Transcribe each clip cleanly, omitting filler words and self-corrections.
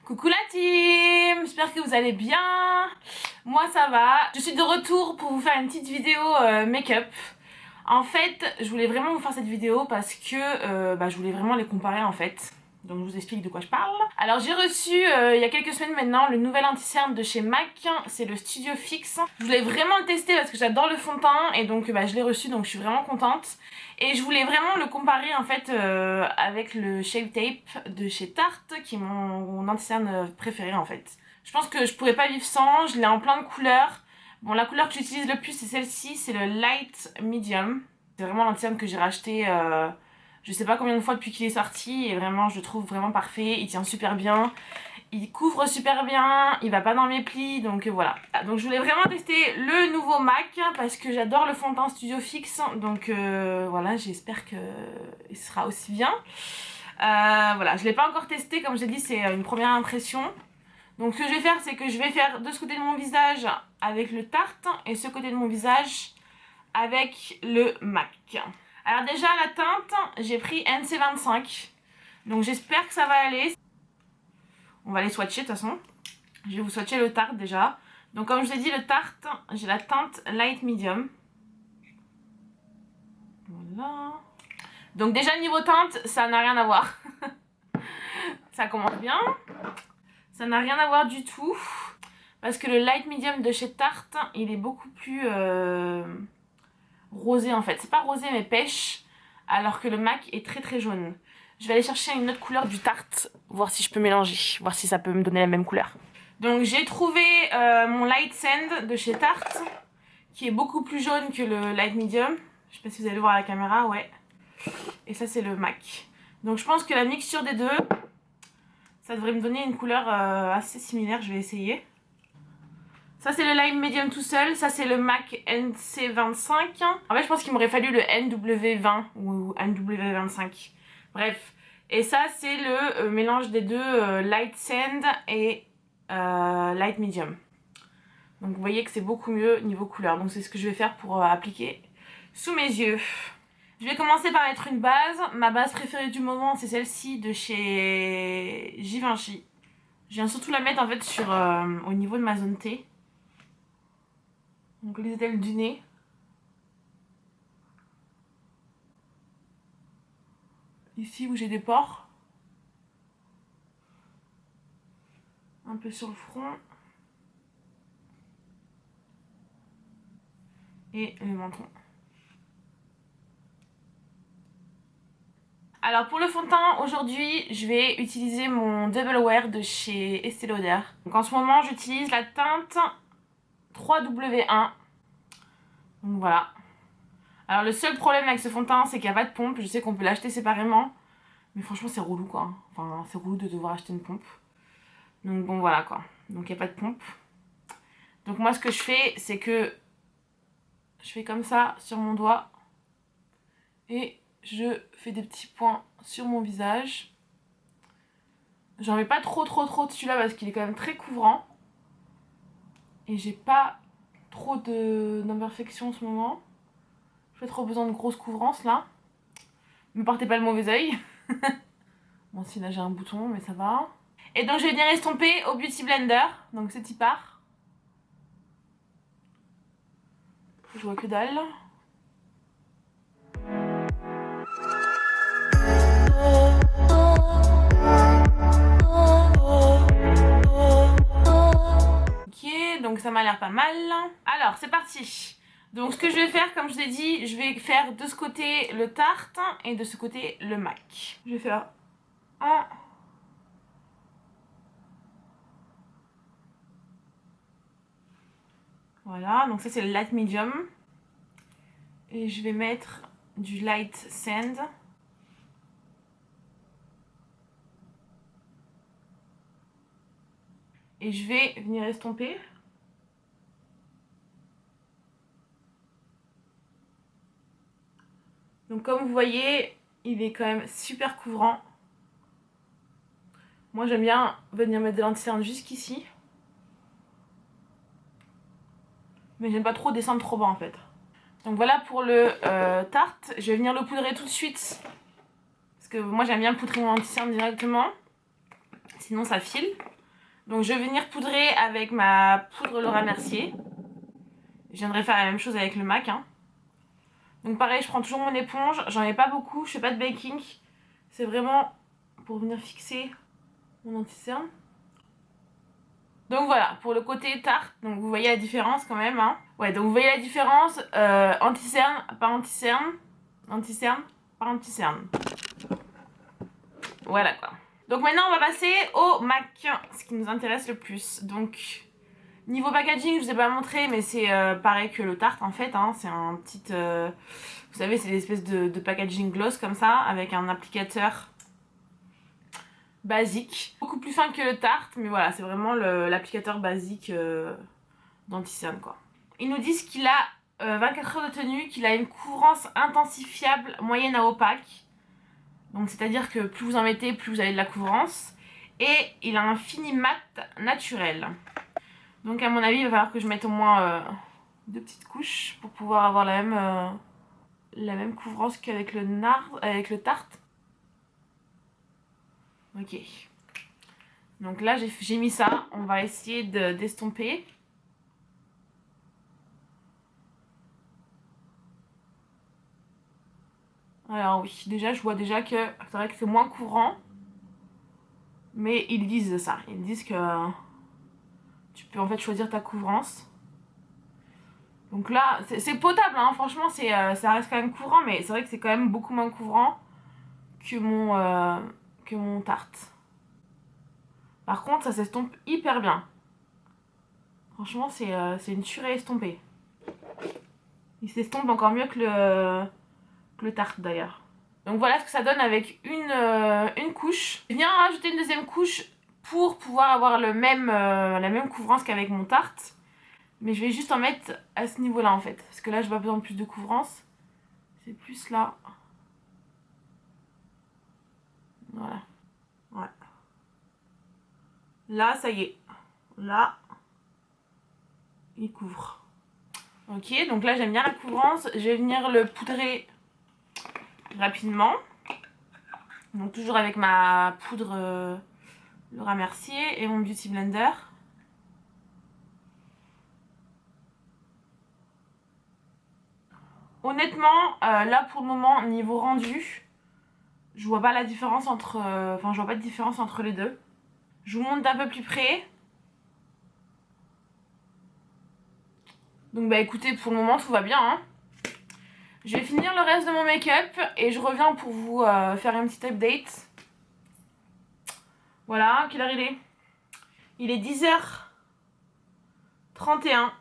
Coucou la team, j'espère que vous allez bien. Moi ça va. Je suis de retour pour vous faire une petite vidéo make-up. En fait, je voulais vraiment vous faire cette vidéo parce que je voulais vraiment les comparer en fait. Donc je vous explique de quoi je parle. Alors j'ai reçu il y a quelques semaines maintenant le nouvel anti-cerne de chez MAC, c'est le Studio Fix. Je voulais vraiment le tester parce que j'adore le fond de teint et donc je l'ai reçu, donc je suis vraiment contente. Et je voulais vraiment le comparer en fait avec le Shape Tape de chez Tarte qui est mon anti-cerne préféré en fait. Je pense que je pourrais pas vivre sans, je l'ai en plein de couleurs. Bon, la couleur que j'utilise le plus c'est celle-ci, c'est le Light Medium. C'est vraiment l'anti-cerne que j'ai racheté je sais pas combien de fois depuis qu'il est sorti et vraiment je le trouve vraiment parfait, il tient super bien, il couvre super bien, il va pas dans mes plis, donc voilà. Donc je voulais vraiment tester le nouveau MAC parce que j'adore le fond de teint Studio Fix, donc voilà, j'espère qu'il sera aussi bien. Voilà, je l'ai pas encore testé, comme j'ai dit c'est une première impression. Donc ce que je vais faire c'est que je vais faire de ce côté de mon visage avec le Tarte et ce côté de mon visage avec le MAC. Alors déjà la teinte, j'ai pris NC25, donc j'espère que ça va aller. On va les swatcher de toute façon. Je vais vous swatcher le Tarte déjà. Donc comme je vous ai dit, le Tarte, j'ai la teinte Light Medium. Voilà. Donc déjà niveau teinte, ça n'a rien à voir. Ça commence bien. Ça n'a rien à voir du tout. Parce que le Light Medium de chez Tarte, il est beaucoup plus rosé en fait. C'est pas rosé mais pêche. Alors que le MAC est très très jaune. Je vais aller chercher une autre couleur du Tarte. Voir si je peux mélanger. Voir si ça peut me donner la même couleur. Donc j'ai trouvé mon Light Sand de chez Tarte. Qui est beaucoup plus jaune que le Light Medium. Je sais pas si vous allez le voir à la caméra, ouais. Et ça c'est le MAC. Donc je pense que la mixture des deux, ça devrait me donner une couleur assez similaire. Je vais essayer. Ça c'est le Light Medium tout seul, ça c'est le MAC NC25. En fait je pense qu'il m'aurait fallu le NW20 ou NW25. Bref. Et ça c'est le mélange des deux Light Sand et Light Medium. Donc vous voyez que c'est beaucoup mieux niveau couleur. Donc c'est ce que je vais faire pour appliquer sous mes yeux. Je vais commencer par mettre une base. Ma base préférée du moment c'est celle-ci de chez Givenchy. Je viens surtout la mettre en fait sur au niveau de ma zone T. Donc les ailes du nez. Ici où j'ai des pores. Un peu sur le front. Et le menton. Alors pour le fond de teint, aujourd'hui je vais utiliser mon Double Wear de chez Estée Lauder. Donc en ce moment j'utilise la teinte 3W1. Donc voilà. Alors le seul problème avec ce fond de teint c'est qu'il n'y a pas de pompe. Je sais qu'on peut l'acheter séparément. Mais franchement c'est relou quoi. Enfin c'est relou de devoir acheter une pompe. Donc bon voilà quoi. Donc il n'y a pas de pompe. Donc moi ce que je fais c'est que je fais comme ça sur mon doigt. Et je fais des petits points sur mon visage. J'en mets pas trop de celui-là parce qu'il est quand même très couvrant. Et j'ai pas trop d'imperfections en ce moment. J'ai pas trop besoin de grosses couvrances là. Ne partez pas le mauvais oeil. Bon si là j'ai un bouton mais ça va. Et donc je vais venir estomper au Beauty Blender. Donc c'est y part. Je vois que dalle. Ok, donc ça m'a l'air pas mal. Alors c'est parti. Donc ce que je vais faire, comme je vous ai dit, je vais faire de ce côté le Tarte et de ce côté le MAC. Je vais faire un. Voilà, donc ça c'est le Light Medium. Et je vais mettre du Light Sand. Et je vais venir estomper. Donc comme vous voyez, il est quand même super couvrant. Moi j'aime bien venir mettre de l'anti-cerne jusqu'ici. Mais j'aime pas trop descendre trop bas en fait. Donc voilà pour le Tarte. Je vais venir le poudrer tout de suite. Parce que moi j'aime bien poudrer mon anti-cerne directement. Sinon ça file. Donc je vais venir poudrer avec ma poudre Laura Mercier. Je viendrai faire la même chose avec le MAC. Hein. Donc pareil, je prends toujours mon éponge. J'en ai pas beaucoup, je fais pas de baking. C'est vraiment pour venir fixer mon anti-cerne. Donc voilà, pour le côté tarte, donc vous voyez la différence quand même. Hein. Ouais, donc vous voyez la différence. Anti-cerne, pas anti-cerne. Anti-cerne, pas anti-cerne. Voilà quoi. Donc maintenant on va passer au MAC, ce qui nous intéresse le plus. Donc niveau packaging, je vous ai pas montré, mais c'est pareil que le tarte en fait. Hein. C'est un petit, vous savez, c'est l'espèce de packaging gloss comme ça, avec un applicateur basique. Beaucoup plus fin que le tarte, mais voilà, c'est vraiment l'applicateur basique d'anti-cerne quoi. Ils nous disent qu'il a 24 heures de tenue, qu'il a une couvrance intensifiable moyenne à opaque. Donc c'est-à-dire que plus vous en mettez, plus vous avez de la couvrance. Et il a un fini mat naturel. Donc à mon avis, il va falloir que je mette au moins 2 petites couches pour pouvoir avoir la même couvrance qu'avec le tarte. Ok. Donc là, j'ai mis ça. On va essayer d'estomper. Alors oui, déjà, je vois déjà que c'est vrai que c'est moins courant. Mais ils disent ça. Ils disent que tu peux en fait choisir ta couvrance. Donc là, c'est potable, hein. Franchement, ça reste quand même courant, mais c'est vrai que c'est quand même beaucoup moins couvrant que mon tarte. Par contre, ça s'estompe hyper bien. Franchement, c'est une tuerie estompée. Il s'estompe encore mieux que le tarte d'ailleurs. Donc voilà ce que ça donne avec une couche. Je viens rajouter une deuxième couche pour pouvoir avoir la même couvrance qu'avec mon tarte. Mais je vais juste en mettre à ce niveau-là en fait. Parce que là, j'ai pas besoin de plus de couvrance. C'est plus là. Voilà. Ouais. Là, ça y est. Là, il couvre. Ok, donc là, j'aime bien la couvrance. Je vais venir le poudrer rapidement. Donc toujours avec ma poudre Laura Mercier et mon Beauty Blender. Honnêtement, là pour le moment, niveau rendu, je vois pas la différence entre... Enfin, je vois pas de différence entre les deux. Je vous montre d'un peu plus près. Donc bah écoutez, pour le moment, tout va bien. Hein. Je vais finir le reste de mon make-up et je reviens pour vous faire une petite update. Voilà, quelle heure il est? Il est 10h31.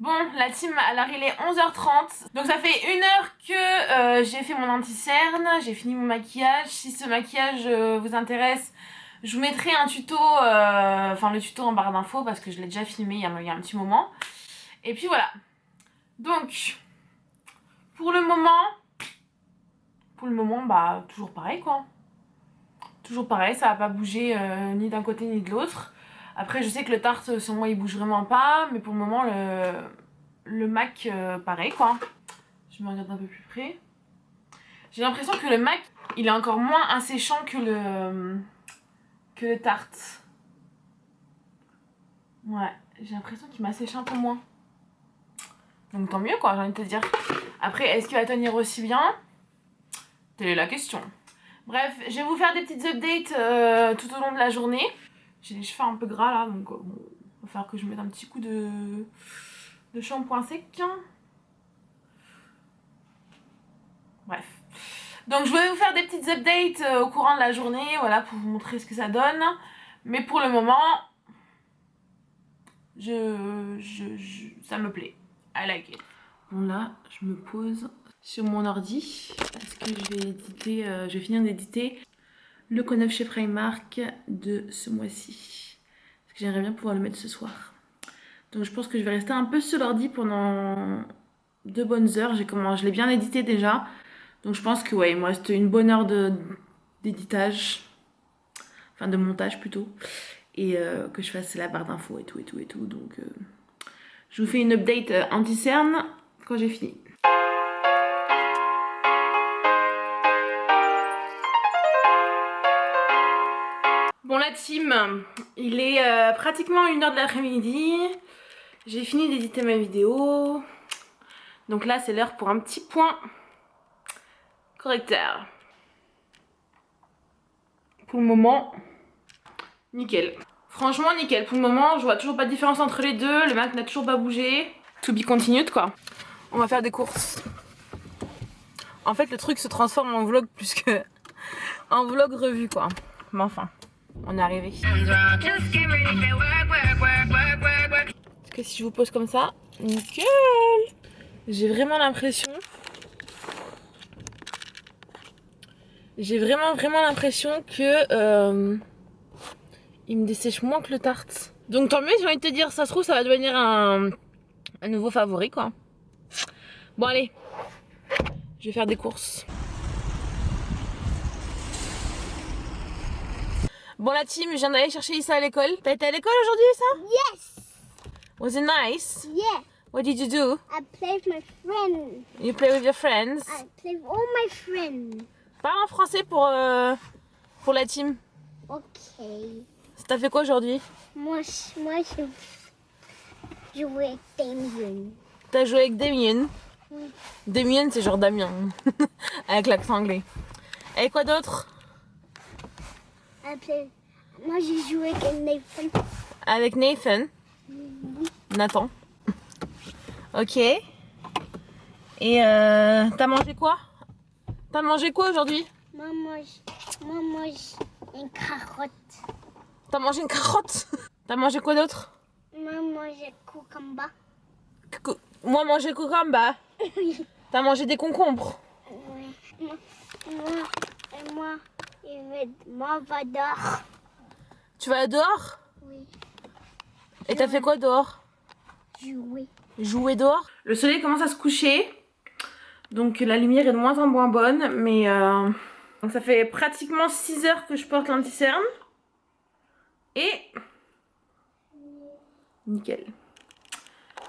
Bon, la team, alors il est 11h30. Donc ça fait 1 heure que j'ai fait mon anti-cerne, j'ai fini mon maquillage. Si ce maquillage vous intéresse, je vous mettrai un tuto, enfin le tuto en barre d'infos parce que je l'ai déjà filmé il y a un petit moment. Et puis voilà. Donc, pour le moment, bah toujours pareil quoi. Toujours pareil, ça va pas bouger ni d'un côté ni de l'autre. Après, je sais que le tarte, sur moi, il bouge vraiment pas. Mais pour le moment, le MAC, pareil, quoi. Je me regarde un peu plus près. J'ai l'impression que le MAC, il est encore moins asséchant que le tarte. Ouais, j'ai l'impression qu'il m'assèche un peu moins. Donc tant mieux, quoi, j'ai envie de te dire. Après, est-ce qu'il va tenir aussi bien? Telle est la question. Bref, je vais vous faire des petites updates tout au long de la journée. J'ai les cheveux un peu gras là, donc bon, il va falloir que je mette un petit coup de shampoing sec. Bref. Donc je vais vous faire des petites updates au courant de la journée, voilà, pour vous montrer ce que ça donne. Mais pour le moment, ça me plaît. I like it. Bon là, je me pose sur mon ordi parce que je vais finir d'éditer le K9 chez Primark de ce mois-ci. Parce que j'aimerais bien pouvoir le mettre ce soir. Donc je pense que je vais rester un peu sur l'ordi pendant 2 bonnes heures. Je l'ai bien édité déjà. Donc je pense que ouais, il me reste une bonne heure d'éditage. Enfin de montage plutôt. Et que je fasse la barre d'infos et tout. Donc je vous fais une update anti-cerne quand j'ai fini. Bon la team, il est pratiquement 1h de l'après-midi. J'ai fini d'éditer ma vidéo. Donc là c'est l'heure pour un petit point correcteur. Pour le moment, nickel. Franchement nickel, pour le moment je vois toujours pas de différence entre les deux. Le Mac n'a toujours pas bougé. To be continued quoi. On va faire des courses. En fait le truc se transforme en vlog plus que en vlog revue quoi. Mais enfin, on est arrivé. Parce que si je vous pose comme ça, nickel. J'ai vraiment l'impression. Que il me dessèche moins que le tarte. Donc tant mieux, j'ai envie de te dire, ça se trouve ça va devenir un nouveau favori quoi. Bon allez, je vais faire des courses. Bon la team, je viens d'aller chercher Issa à l'école. T'as été à l'école aujourd'hui Issa? Yes. Was it nice? Yeah. What did you do? I play with my friends. You play with your friends? I play with all my friends. Parle en français pour la team. Ok. T'as fait quoi aujourd'hui? Moi, je jouais avec Damien. T'as joué avec Damien? Oui. Damien c'est genre Damien. Avec l'accent anglais. Et quoi d'autre? Moi, j'ai joué avec Nathan. Avec Nathan? Nathan. Ok. Et t'as mangé quoi? T'as mangé quoi aujourd'hui? Moi, mange une carotte. T'as mangé une carotte? T'as mangé quoi d'autre? Moi, mange cucumber. Moi manger cucumber. T'as mangé des concombres? Oui. Moi, va dehors. Tu vas dehors? Oui. Et t'as fait quoi dehors? Jouer. Jouer dehors? Le soleil commence à se coucher. Donc la lumière est de moins en moins bonne. Mais donc ça fait pratiquement 6 heures que je porte l'anti-cerne. Et nickel.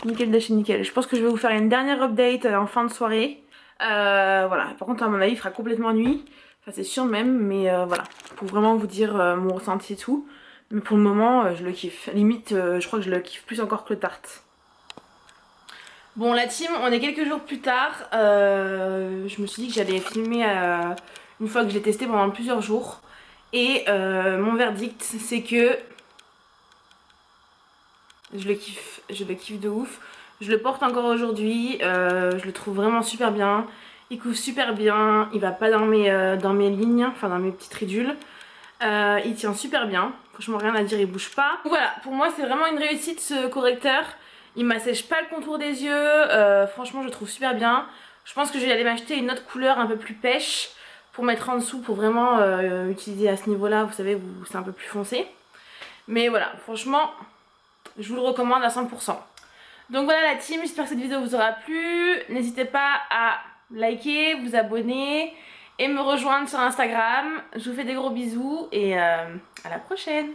Nickel de chez nickel. Je pense que je vais vous faire une dernière update en fin de soirée. Voilà. Par contre à mon avis il fera complètement nuit. Enfin c'est sûr même. Mais voilà. Pour vraiment vous dire mon ressenti et tout. Mais pour le moment je le kiffe. Limite je crois que je le kiffe plus encore que le tarte. Bon la team, on est quelques jours plus tard. Je me suis dit que j'allais filmer une fois que je l'ai testé pendant plusieurs jours. Et mon verdict c'est que je le kiffe de ouf. Je le porte encore aujourd'hui, je le trouve vraiment super bien. Il couvre super bien, il va pas dans mes lignes, enfin dans mes petites ridules. Il tient super bien, franchement rien à dire, il bouge pas. Voilà, pour moi c'est vraiment une réussite ce correcteur. Il m'assèche pas le contour des yeux, franchement je le trouve super bien. Je pense que je vais aller m'acheter une autre couleur un peu plus pêche pour mettre en dessous pour vraiment utiliser à ce niveau là, vous savez où c'est un peu plus foncé. Mais voilà, franchement je vous le recommande à 100%. Donc voilà la team, j'espère que cette vidéo vous aura plu. N'hésitez pas à liker, vous abonner et me rejoindre sur Instagram. Je vous fais des gros bisous et à la prochaine.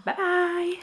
Bye.